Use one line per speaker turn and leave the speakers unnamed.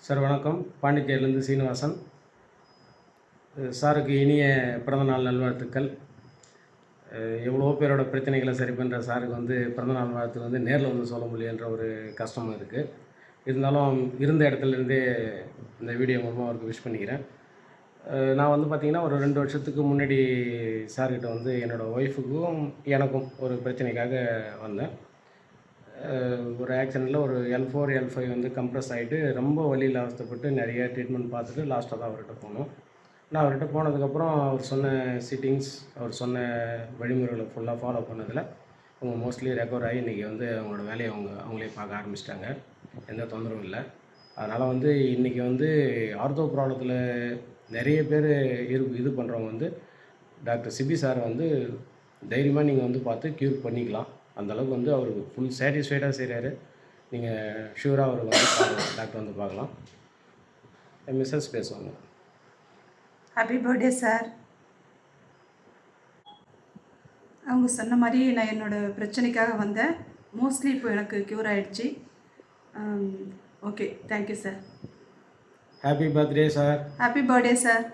Sir வணக்கம். பாண்டிச்சேரியிலேருந்து சீனிவாசன். சாருக்கு இனிய பிறந்தநாள் நல்வாழ்த்துக்கள். எவ்வளோ பேரோட பிரச்சனைகளை சரி பண்ணுற சாருக்கு பிறந்தநாள் வாழ்த்து நேரில் சொல்ல முடியன்ற ஒரு கஷ்டம் இருக்குது. இருந்தாலும் இருந்த இடத்துலேருந்தே இந்த வீடியோ மூலமாக அவருக்கு விஷ் பண்ணிக்கிறேன். நான் பார்த்திங்கன்னா ஒரு 2 வருஷத்துக்கு முன்னாடி சார்கிட்ட என்னோடய ஒய்ஃபுக்கும் எனக்கும் ஒரு பிரச்சனைக்காக வந்தேன். ஒரு ஆக்சிடெண்ட்டில் ஒரு L4 L5 கம்ப்ரஸ் ஆகிட்டு ரொம்ப வலியில் அவஸ்தைப்பட்டு நிறைய ட்ரீட்மெண்ட் பார்த்துட்டு லாஸ்ட்டாக தான் அவர்கிட்ட போனோம். நான் அவர்கிட்ட போனதுக்கப்புறம் அவர் சொன்ன சிட்டிங்ஸ், அவர் சொன்ன வழிமுறைகளை ஃபுல்லாக ஃபாலோ பண்ணதில் அவங்க மோஸ்ட்லி ரெக்கவர் ஆகி இன்றைக்கி அவங்களோட வேலையை அவங்களே பார்க்க ஆரம்பிச்சிட்டாங்க. எந்த தொந்தரவும் இல்லை. அதனால் இன்றைக்கி ஆர்த்தோ ப்ராப்ளத்தில் நிறைய பேர் இது பண்ணுறவங்க டாக்டர் சிபி சார் தைரியமாக நீங்கள் பார்த்து க்யூர் பண்ணிக்கலாம். அந்தளவுக்கு அவர் ஃபுல் சாட்டிஸ்ஃபைடாக செய்கிறாரு. நீங்கள் ஷூராக அவர் டாக்டர் பார்க்கலாம். மிஸ்ஸஸ் பேசுவாங்க.
Happy birthday sir. அவங்க சொன்ன மாதிரி நான் என்னோடய பிரச்சனைக்காக வந்தேன். மோஸ்ட்லி இப்போ எனக்கு க்யூர் ஆகிடுச்சு. Okay, thank you sir.
Happy birthday sir.
Happy birthday sir.